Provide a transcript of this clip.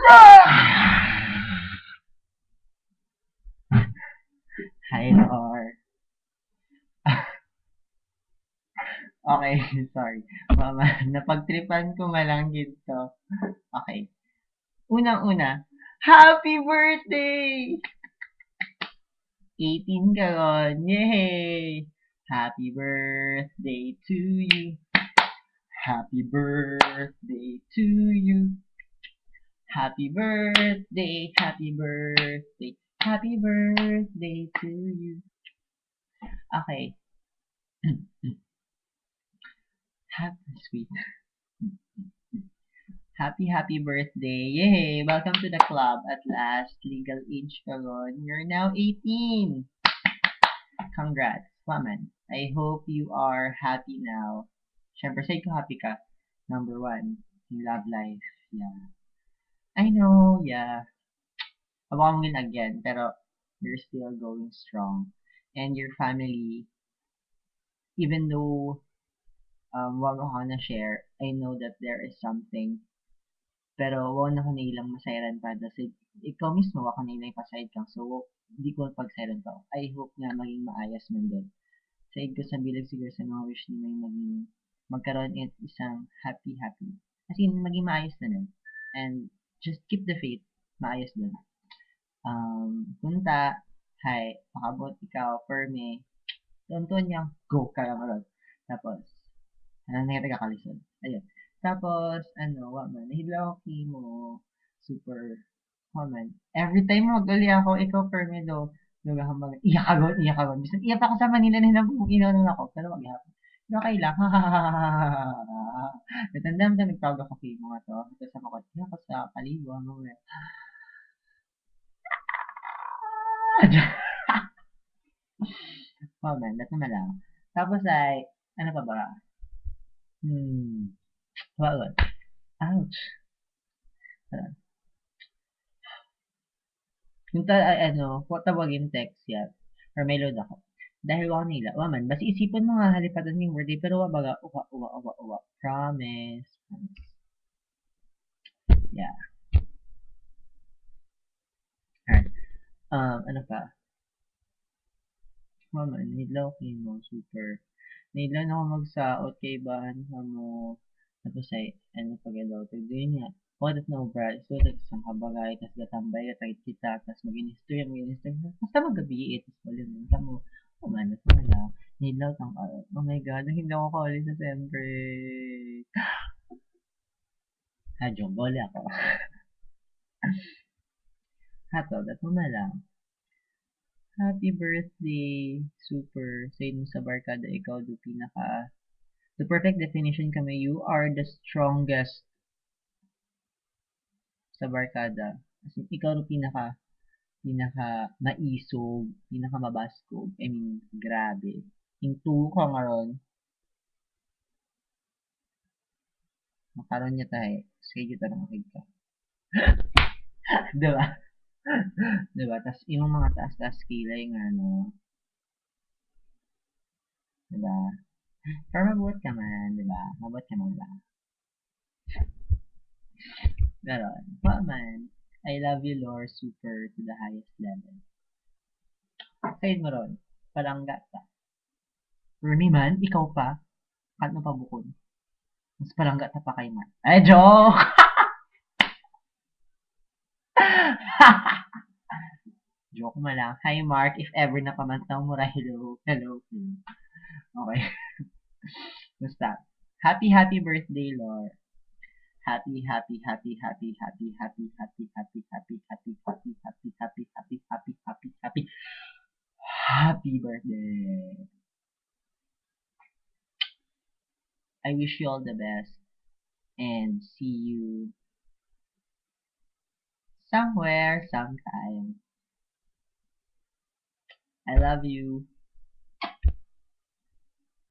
Hi, Lord. Okay, sorry. Mama, napagtripan ko malang dito. Okay. Unang-una, happy birthday! 18 ka ron. Yay! Happy birthday to you. Happy birthday to you. Happy birthday, happy birthday, happy birthday to you. Okay. Happy, sweet. Happy birthday. Yay! Welcome to the club at last. Legal age ka ron. You're now 18. Congrats, woman. I hope you are happy now. Siyempre, say ko happy ka. Number one, you love life. Yeah. I know, yeah. Abang win again, pero you're still going strong. And your family, even though wag ako na share, I know that there is something. Pero wag na ko na ilang masayran pa. Kasi ikaw mismo, wag ko na ilang pasayad kang. So, hindi ko pagsayran pa. I hope na maging maayos man doon. Said ko sa bilag siguro sa mga wish ni may maging magkaroon at isang happy. As in, maging maayos na nun. And just keep the faith. Maayos dun. Punta, hi, makabot ikaw, perme, tuntun niyang, go ka lang ron. Tapos, anong nangyari kakalisod? Ayun. Tapos, wa man, nahidla ako mo, super, man. Every time mag-uli ako, ikaw, perme do, nagahamag, iyak ako. Bisa, iyak ako sa Manila na hinabong inanon ako, pero wag ihap. Pero okay lang, ha ha ha ha ha ha ha ha. Natandaan mo nagtawag ako kay mga to. Tapos ako, iyak ako sa kalibo, ano mo. Oh man, ba't naman lang. Tapos ay, ano pa ba? What? Ouch. Yung kung tawagin text yan, or may load ako. Dahil ako nila, man, basi isipin mo nga halipatan yung birthday, pero wabaga, uwa. Promise. Yeah. Alright. Ano pa? Man, nidlaw kayo mo, super. Nidlaw na ako magsaot kay bahan ka mo. Tapos ay, ano pag daw, din niya. What no, brad? So, that's isang kabagay, tas gatambay, gatagit kita, tas mag-in-history. Basta magabi, tapos wala mo. Tamo, man, that's wala. Nidlaw tang araw. Oh my God, hindi ako kawali sa siyempre. Ha, jombole ako. Hato, that's mo na lang. Happy birthday, super. Say mo sa barkada, ikaw do pinaka. The perfect definition kami, you are the strongest sa barkada. Kasi ikaw do pinaka maisog, pinaka mabaskog. I mean, grabe. Yung tuo ko ngayon, makaroon niya tayo. Sige, tarong makig ka. Diba? Diba? Tas yung mga taas-taas kilay nga, no? Diba? Pero mabuhat ka man, diba? Mabuhat ka man ba? Ganon. Pa man, I love you, Lord, super to the highest level. Side mo ron, palangga ka. Remy man, ikaw pa, kanto pa bukod. Mas palangga ta pa kay man. Ay, joke! Joke mo lang. Hi, Mark. If ever napamantaw mo ra, hello. Okay. Basta. Happy birthday, Lord. Happy birthday. I wish you all the best and see you somewhere, sometime. I love you.